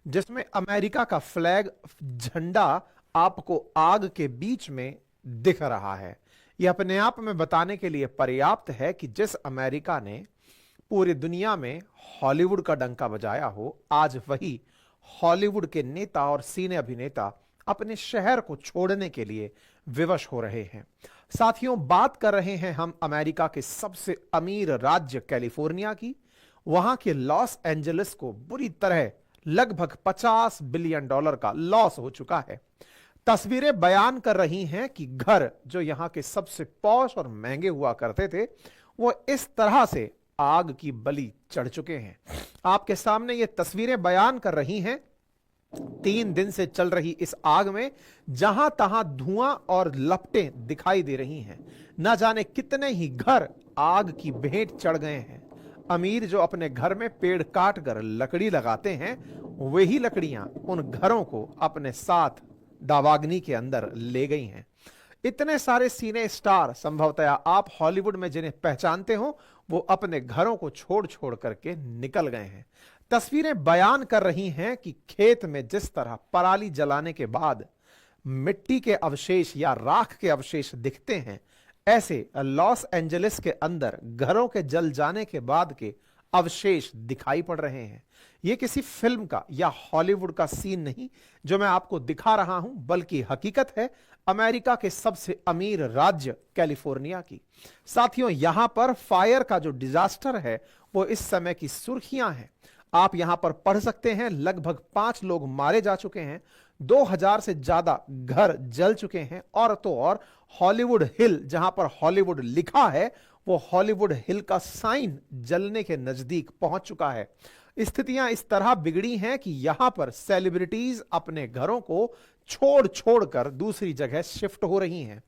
जिसमें अमेरिका का फ्लैग झंडा आपको आग के बीच में दिख रहा है। यह अपने आप में बताने के लिए पर्याप्त है कि जिस अमेरिका ने पूरी दुनिया में हॉलीवुड का डंका बजाया हो, आज वही हॉलीवुड के नेता और सिने अभिनेता अपने शहर को छोड़ने के लिए विवश हो रहे हैं। साथियों, बात कर रहे हैं हम अमेरिका के सबसे अमीर राज्य कैलिफोर्निया की। वहां के लॉस एंजलिस को बुरी तरह लगभग $50 बिलियन का लॉस हो चुका है। तस्वीरें बयान कर रही हैं कि घर जो यहां के सबसे पॉश और महंगे हुआ करते थे, वो इस तरह से आग की बलि चढ़ चुके हैं। आपके सामने ये तस्वीरें बयान कर रही हैं 3 दिन से चल रही इस आग में जहां तहां धुआं और लपटें दिखाई दे रही हैं। न जाने कितने ही घर आग की भेंट चढ़ गए हैं। अमीर जो अपने घर में पेड़ काट कर लकड़ी लगाते हैं, वही लकड़ियां उन घरों को अपने साथ दावाग्नि के अंदर ले गई हैं। इतने सारे सीने स्टार संभवतया आप हॉलीवुड में जिन्हें पहचानते हो, वो अपने घरों को छोड़ छोड़ करके निकल गए हैं। तस्वीरें बयान कर रही हैं कि खेत में जिस तरह पराली जलाने के बाद मिट्टी के अवशेष या राख के अवशेष दिखते हैं, ऐसे लॉस एंजलिस के अंदर घरों के जल जाने के बाद के अवशेष दिखाई पड़ रहे हैं। यह किसी फिल्म का या हॉलीवुड का सीन नहीं जो मैं आपको दिखा रहा हूं, बल्कि हकीकत है अमेरिका के सबसे अमीर राज्य कैलिफोर्निया की। साथियों, यहां पर फायर का जो डिजास्टर है वो इस समय की सुर्खियां हैं। आप यहां पर पढ़ सकते हैं लगभग 5 लोग मारे जा चुके हैं, 2000 से ज्यादा घर जल चुके हैं, और तो और हॉलीवुड हिल, जहां पर हॉलीवुड लिखा है, वो हॉलीवुड हिल का साइन जलने के नजदीक पहुंच चुका है। स्थितियां इस तरह बिगड़ी हैं कि यहां पर सेलिब्रिटीज अपने घरों को छोड़ छोड़ कर दूसरी जगह शिफ्ट हो रही हैं।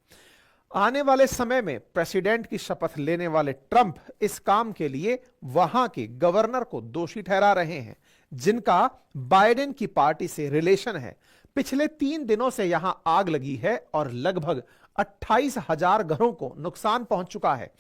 आने वाले समय में प्रेसिडेंट की शपथ लेने वाले ट्रंप इस काम के लिए वहां के गवर्नर को दोषी ठहरा रहे हैं, जिनका बाइडेन की पार्टी से रिलेशन है। पिछले 3 दिनों से यहां आग लगी है और लगभग 28,000 घरों को नुकसान पहुंच चुका है।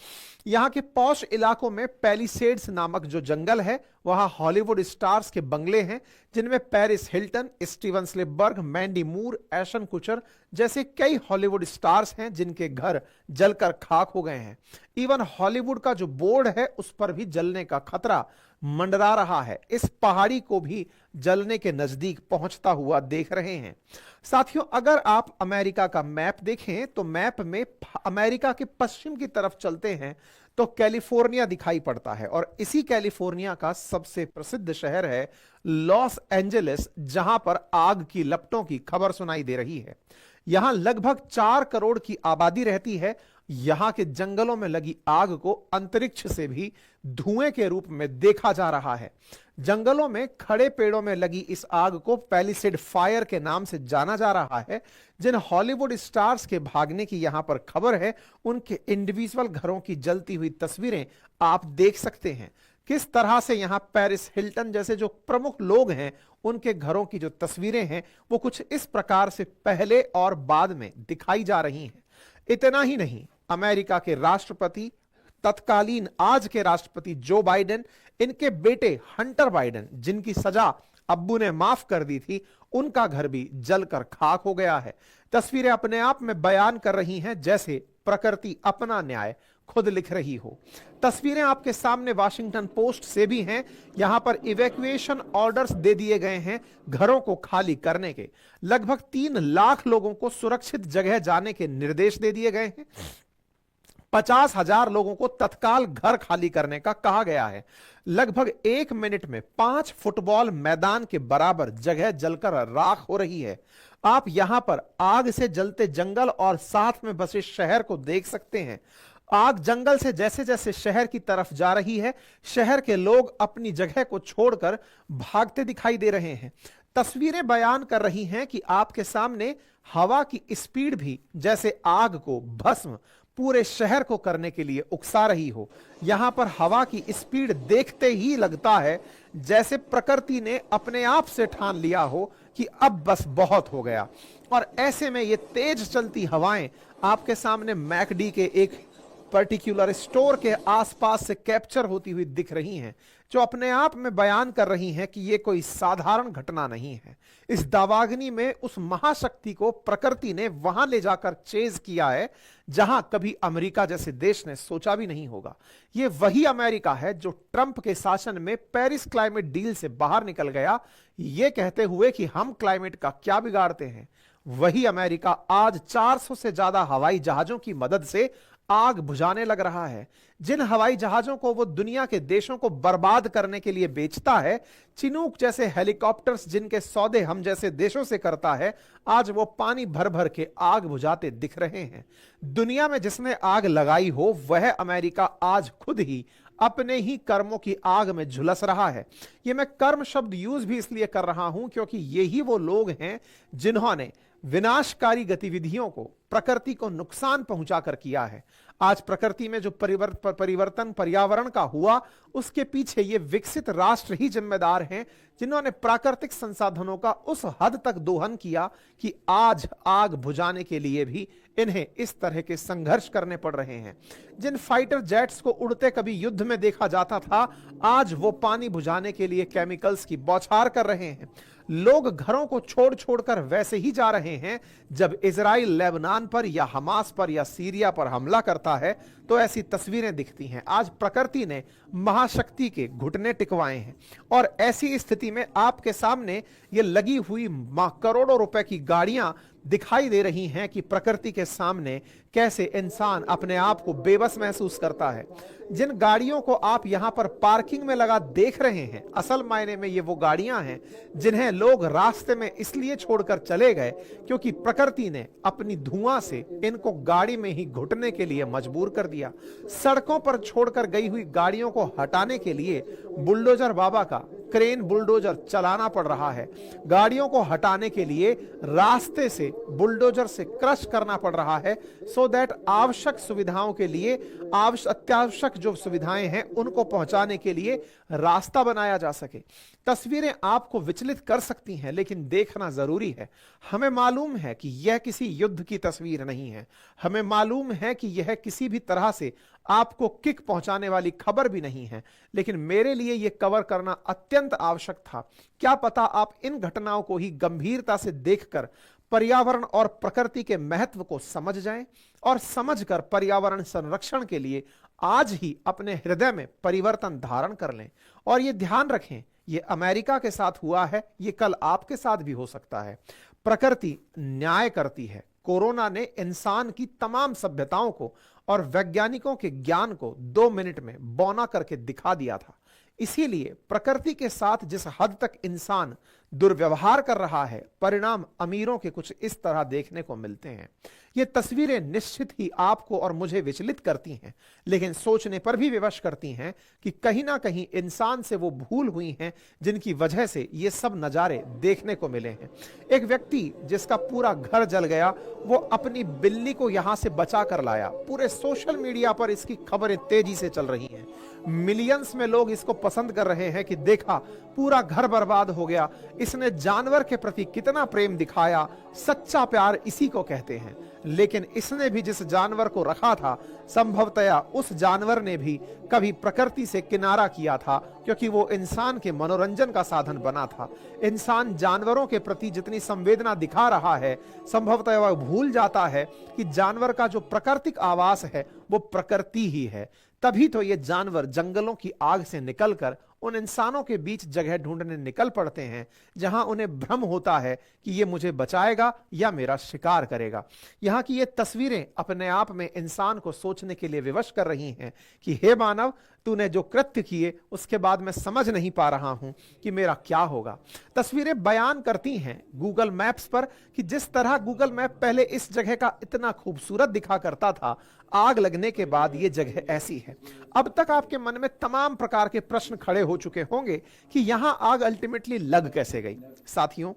यहां के पॉश इलाकों में पैलिसेड्स नामक जो जंगल है, वहां हॉलीवुड स्टार्स के बंगले हैं, जिनमें पेरिस हिल्टन, स्टीवन स्लिपबर्ग, मैंडी मूर, एशन कुचर जैसे कई हॉलीवुड स्टार्स हैं जिनके घर जलकर खाक हो गए हैं। इवन हॉलीवुड का जो बोर्ड है उस पर भी जलने का खतरा मंडरा रहा है। इस पहाड़ी को भी जलने के नजदीक पहुंचता हुआ देख रहे हैं। साथियों, अगर आप अमेरिका का मैप देखें तो मैप में अमेरिका के पश्चिम की तरफ चलते हैं तो कैलिफोर्निया दिखाई पड़ता है, और इसी कैलिफोर्निया का सबसे प्रसिद्ध शहर है लॉस एंजलिस, जहां पर आग की लपटों की खबर सुनाई दे रही है। यहां लगभग 4 करोड़ की आबादी रहती है। यहां के जंगलों में लगी आग को अंतरिक्ष से भी धुएं के रूप में देखा जा रहा है। जंगलों में खड़े पेड़ों में लगी इस आग को पैलिसेड फायर के नाम से जाना जा रहा है। जिन हॉलीवुड स्टार्स के भागने की यहां पर खबर है, उनके इंडिविजुअल घरों की जलती हुई तस्वीरें आप देख सकते हैं। किस तरह से यहां पेरिस हिल्टन जैसे जो प्रमुख लोग हैं, उनके घरों की जो तस्वीरें हैं वो कुछ इस प्रकार से पहले और बाद में दिखाई जा रही हैं। इतना ही नहीं, अमेरिका के राष्ट्रपति, तत्कालीन आज के राष्ट्रपति जो बाइडेन, इनके बेटे हंटर बाइडेन, जिनकी सजा अब्बू ने माफ कर दी थी, उनका घर भी जलकर खाक हो गया है। तस्वीरें अपने आप में बयान कर रही हैं जैसे प्रकृति अपना न्याय खुद लिख रही हो। तस्वीरें आपके सामने वाशिंगटन पोस्ट से भी हैं। यहां पर इवैक्यूएशन ऑर्डर्स दे दिए गए हैं घरों को खाली करने के। लगभग 3 लाख लोगों को सुरक्षित जगह जाने के निर्देश दे दिए गए हैं। 50,000 लोगों को तत्काल घर खाली करने का कहा गया है। लगभग 1 मिनट में 5 फुटबॉल मैदान के बराबर जगह जलकर राख हो रही है। आप यहां पर आग से जलते जंगल और साथ में बसे शहर को देख सकते हैं। आग जंगल से जैसे जैसे शहर की तरफ जा रही है, शहर के लोग अपनी जगह को छोड़कर भागते दिखाई दे रहे हैं। तस्वीरें बयान कर रही हैं कि आपके सामने हवा की स्पीड भी जैसे आग को भस्म पूरे शहर को करने के लिए उकसा रही हो। यहां पर हवा की स्पीड देखते ही लगता है जैसे प्रकृति ने अपने आप से ठान लिया हो कि अब बस बहुत हो गया। और ऐसे में ये तेज चलती हवाएं आपके सामने मैकडी के एक पर्टिकुलर स्टोर के आसपास से कैप्चर होती हुई दिख रही हैं, जो अपने आप में बयान कर रही हैं कि यह कोई साधारण घटना नहीं है। इस दावाग्नि में उस महाशक्ति को प्रकृति ने वहां ले जाकर चेज किया है जहां कभी अमेरिका जैसे देश ने सोचा भी नहीं होगा। यह वही अमेरिका है जो ट्रंप के शासन में पेरिस क्लाइमेट डील से बाहर निकल गया, यह कहते हुए कि हम क्लाइमेट का क्या बिगाड़ते हैं। वही अमेरिका आज 400 से ज्यादा हवाई जहाजों की मदद से आग बुझाने लग रहा है। जिन हवाई जहाजों को वो दुनिया के देशों को बर्बाद करने के लिए बेचता है, चिनूक जैसे हेलीकॉप्टर्स जिनके सौदे हम जैसे देशों से करता है, आज वो पानी भर भर के आग बुझाते दिख रहे हैं। दुनिया में जिसने आग लगाई हो वह अमेरिका आज खुद ही अपने ही कर्मों की आग में झुलस रहा है। यह मैं कर्म शब्द यूज भी इसलिए कर रहा हूं क्योंकि यही वो लोग हैं जिन्होंने विनाशकारी गतिविधियों को प्रकृति को नुकसान पहुंचाकर किया है। आज प्रकृति में जो परिवर्तन पर्यावरण का हुआ, उसके पीछे ये विकसित राष्ट्र ही जिम्मेदार हैं जिन्होंने प्राकृतिक संसाधनों का उस हद तक दोहन किया कि आज आग बुझाने के लिए भी इन्हें इस तरह के संघर्ष करने पड़ रहे हैं। जिन फाइटर जेट्स को उड़ते कभी युद्ध में देखा जाता था, आज वो पानी बुझाने के लिए केमिकल्स की बौछार कर रहे हैं। लोग घरों को छोड़ छोड़कर वैसे ही जा रहे हैं। जब इजराइल लेबनान पर या हमास पर या सीरिया पर हमला करता है तो ऐसी तस्वीरें दिखती हैं। आज प्रकृति ने महाशक्ति के घुटने टिकवाए हैं और ऐसी स्थिति में आपके सामने ये लगी हुई करोड़ों रुपए की गाड़ियां दिखाई दे रही हैं कि प्रकृति के सामने कैसे इंसान अपने आप को बेबस महसूस करता है। जिन गाड़ियों को आप यहां पर पार्किंग में लगा देख रहे हैं, असल मायने में ये वो गाड़ियां हैं जिन्हें लोग रास्ते में इसलिए छोड़कर चले गए क्योंकि प्रकृति ने अपनी धुआं से इनको गाड़ी में ही घुटने के लिए मजबूर कर दिया। सड़कों पर छोड़कर गई हुई गाड़ियों को हटाने के लिए बुलडोजर बाबा का क्रेन बुलडोजर चलाना पड़ रहा है। गाड़ियों को हटाने के लिए रास्ते से बुलडोजर से क्रश करना पड़ रहा है सो दैट आवश्यक सुविधाओं के लिए अत्यावश्यक जो सुविधाएं हैं उनको पहुंचाने के लिए रास्ता बनाया जा सके। तस्वीरें आपको विचलित कर सकती हैं, लेकिन देखना जरूरी है। हमें मालूम है कि यह किसी युद्ध की तस्वीर नहीं है। हमें मालूम है कि यह किसी भी तरह से आपको किक पहुंचाने वाली खबर भी नहीं है, लेकिन मेरे लिए यह कवर करना अत्यंत आवश्यक था। क्या पता आप इन घटनाओं को ही गंभीरता से देखकर पर्यावरण और प्रकृति के महत्व को समझ जाएं और समझकर पर्यावरण संरक्षण के लिए आज ही अपने हृदय में परिवर्तन धारण कर लें। और यह ध्यान रखें, यह अमेरिका के साथ हुआ है, यह कल आपके साथ भी हो सकता है। प्रकृति न्याय करती है। कोरोना ने इंसान की तमाम सभ्यताओं को और वैज्ञानिकों के ज्ञान को 2 मिनट में बौना करके दिखा दिया था। इसीलिए प्रकृति के साथ जिस हद तक इंसान दुर्व्यवहार कर रहा है, परिणाम अमीरों के कुछ इस तरह देखने को मिलते हैं। ये तस्वीरें निश्चित ही आपको और मुझे विचलित करती हैं, लेकिन सोचने पर भी विवश करती हैं कि कहीं ना कहीं इंसान से वो भूल हुई हैं जिनकी वजह से ये सब नजारे देखने को मिले हैं। एक व्यक्ति जिसका पूरा घर जल गया, वो अपनी बिल्ली को यहां से बचा कर लाया। पूरे सोशल मीडिया पर इसकी खबरें तेजी से चल रही हैं। मिलियंस में लोग इसको पसंद कर रहे हैं कि देखा, पूरा घर बर्बाद हो गया, इसने जानवर के प्रति कितना प्रेम दिखाया। सच्चा प्यार इसी को कहते हैं। लेकिन इसने भी जिस जानवर को रखा था, संभवतया उस जानवर ने भी कभी प्रकृति से किनारा किया था, क्योंकि वो इंसान के मनोरंजन का साधन बना था। इंसान जानवरों के प्रति जितनी संवेदना दिखा रहा है, संभवतः वह भूल जाता है कि जानवर का जो प्राकृतिक आवास है वो प्रकृति ही है। तभी तो ये जानवर जंगलों की आग से निकलकर उन इंसानों के बीच जगह ढूंढने निकल पड़ते हैं जहां उन्हें भ्रम होता है कि ये मुझे बचाएगा या मेरा शिकार करेगा। यहाँ की ये तस्वीरें अपने आप में इंसान को सोचने के लिए विवश कर रही हैं कि हे मानव, तूने जो कृत्य किए उसके बाद मैं समझ नहीं पा रहा हूं कि मेरा क्या होगा। तस्वीरें बयान करती हैं गूगल मैप्स पर कि जिस तरह गूगल मैप पहले इस जगह का इतना खूबसूरत दिखा करता था, आग लगने के बाद ये जगह ऐसी है। अब तक आपके मन में तमाम प्रकार के प्रश्न खड़े हो चुके होंगे कि यहां आग अल्टीमेटली लग कैसे गई। साथियों,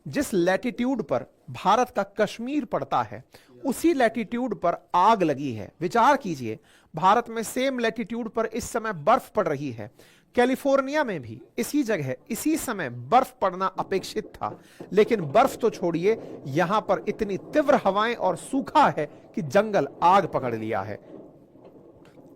जिस लैटिट्यूड पर भारत का कश्मीर पड़ता है, उसी लैटिट्यूड पर आग लगी है। विचार कीजिए, भारत में सेम लैटिट्यूड पर इस समय बर्फ पड़ रही है। कैलिफोर्निया में भी इसी जगह इसी समय बर्फ पड़ना अपेक्षित था, लेकिन बर्फ तो छोड़िए, यहां पर इतनी तीव्र हवाएं और सूखा है कि जंगल आग पकड़ लिया है।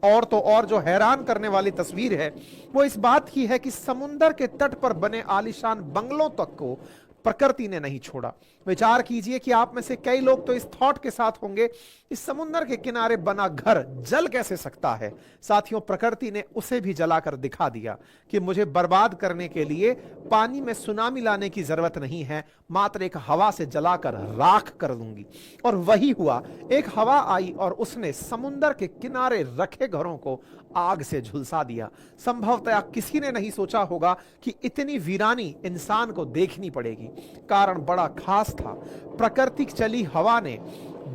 और तो और जो हैरान करने वाली तस्वीर है वो इस बात की है कि समुंदर के तट पर बने आलीशान बंगलों तक को प्रकृति ने नहीं छोड़ा। विचार कीजिए कि आप में से कई लोग तो इस थॉट के साथ होंगे, इस समुंदर के किनारे बना घर जल कैसे सकता है। साथियों, प्रकृति ने उसे भी जलाकर दिखा दिया कि मुझे बर्बाद करने के लिए पानी में सुनामी लाने की जरूरत नहीं है, मात्र एक हवा से जलाकर राख कर दूंगी। और वही हुआ, एक हवा आई और उसने समुंदर के किनारे रखे घरों को आग से झुलसा दिया। संभवतः किसी ने नहीं सोचा होगा कि इतनी वीरानी इंसान को देखनी पड़ेगी। कारण बड़ा खास था। प्राकृतिक चली हवा ने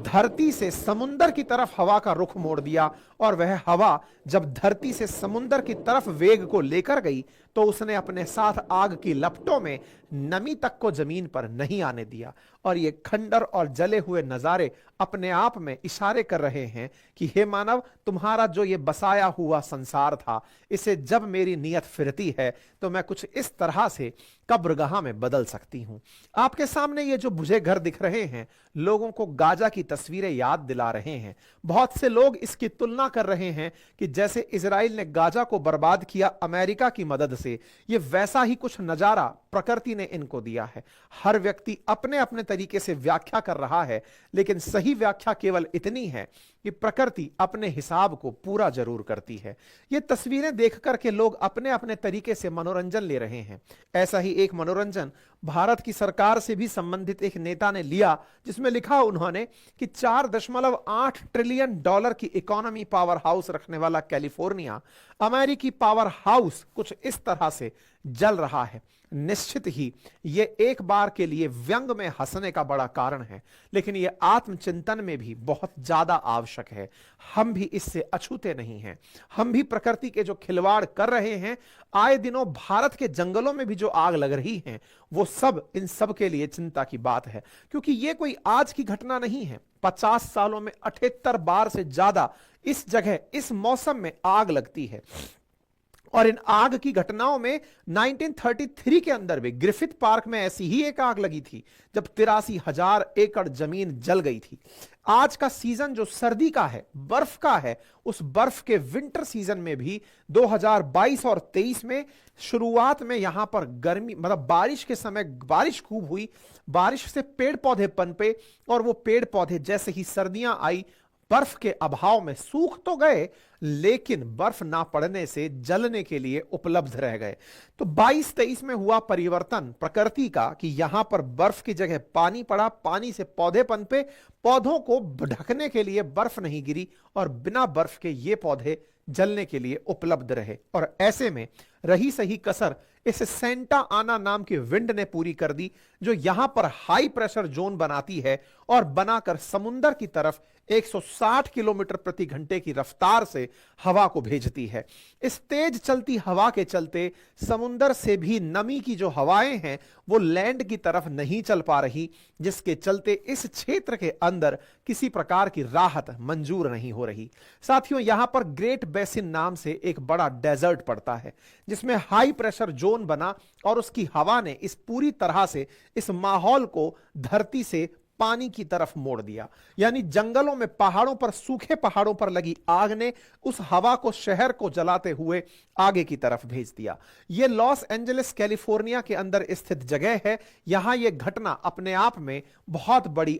धरती से समुंदर की तरफ हवा का रुख मोड़ दिया और वह हवा जब धरती से समुंदर की तरफ वेग को लेकर गई तो उसने अपने साथ आग की लपटों में नमी तक को जमीन पर नहीं आने दिया। और ये खंडर और जले हुए नजारे अपने आप में इशारे कर रहे हैं कि हे मानव, तुम्हारा जो ये बसाया हुआ संसार था, इसे जब मेरी नियत फिरती है तो मैं कुछ इस तरह से कब्रगाह में बदल सकती हूं। आपके सामने ये जो बुझे घर दिख रहे हैं लोगों को गाजा की तस्वीरें याद दिला रहे हैं। बहुत से लोग इसकी तुलना कर रहे हैं कि जैसे इजराइल ने गाजा को बर्बाद किया अमेरिका की मदद से, ये वैसा ही कुछ नजारा प्रकृति ने इनको दिया है। हर व्यक्ति अपने अपने तरीके से व्याख्या कर रहा है, लेकिन सही व्याख्या केवल इतनी है कि प्रकृति अपने हिसाब को पूरा जरूर करती है। ये तस्वीरें देखकर के लोग अपने अपने तरीके से मनोरंजन ले रहे हैं। ऐसा ही एक मनोरंजन भारत की सरकार से भी संबंधित एक नेता ने लिया, जिसमें लिखा उन्होंने कि 4.8 ट्रिलियन डॉलर की इकोनॉमी पावर हाउस रखने वाला कैलिफोर्निया, अमेरिकी पावर हाउस कुछ इस तरह से जल रहा है। निश्चित ही ये एक बार के लिए व्यंग में हंसने का बड़ा कारण है, लेकिन ये आत्मचिंतन में भी बहुत ज्यादा आवश्यक है। हम भी इससे अछूते नहीं हैं। हम भी प्रकृति के जो खिलवाड़ कर रहे हैं, आए दिनों भारत के जंगलों में भी जो आग लग रही है, वो सब इन सब के लिए चिंता की बात है। क्योंकि ये कोई आज की घटना नहीं है। 50 सालों में 78 बार से ज्यादा इस जगह इस मौसम में आग लगती है। और इन आग की घटनाओं में 1933 के अंदर भी ग्रिफिथ पार्क में ऐसी ही एक आग लगी थी जब 83,000 एकड़ जमीन जल गई थी। आज का सीजन जो सर्दी का है, बर्फ का है, उस बर्फ के विंटर सीजन में भी 2022 और 23 में शुरुआत में यहां पर गर्मी मतलब बारिश के समय बारिश खूब हुई, बारिश से पेड़ पौधे पनपे और वो पेड़ पौधे जैसे ही सर्दियां आई बर्फ के अभाव में सूख तो गए, लेकिन बर्फ ना पड़ने से जलने के लिए उपलब्ध रह गए। तो 22-23 में हुआ परिवर्तन प्रकृति का कि यहां पर बर्फ की जगह पानी पड़ा, पानी से पौधे पनपे, पौधों को ढकने के लिए बर्फ नहीं गिरी और बिना बर्फ के ये पौधे जलने के लिए उपलब्ध रहे। और ऐसे में रही सही कसर इस सेंटा आना नाम की विंड ने पूरी कर दी, जो यहां पर हाई प्रेशर जोन बनाती है और बनाकर समुंदर की तरफ 160 किलोमीटर प्रति घंटे की रफ्तार से हवा को भेजती है। इस तेज चलती हवा के चलते समुंदर से भी नमी की जो हवाएं हैं वो लैंड की तरफ नहीं चल पा रही, जिसके चलते इस क्षेत्र के अंदर किसी प्रकार की राहत मंजूर नहीं हो रही। साथियों, यहां पर ग्रेट बेसिन नाम से एक बड़ा डेजर्ट पड़ता है जिसमें हाई प्रेशर जोन बना और उसकी हवा ने इस पूरी तरह से इस माहौल को धरती से पानी की तरफ मोड़ दिया। यानी जंगलों में पहाड़ों पर, सूखे पहाड़ों पर लगी आग ने उस हवा को शहर को जलाते हुए आगे की तरफ भेज दिया। यह लॉस एंजलिस कैलिफोर्निया के अंदर स्थित जगह है। यहां यह घटना अपने आप में बहुत बड़ी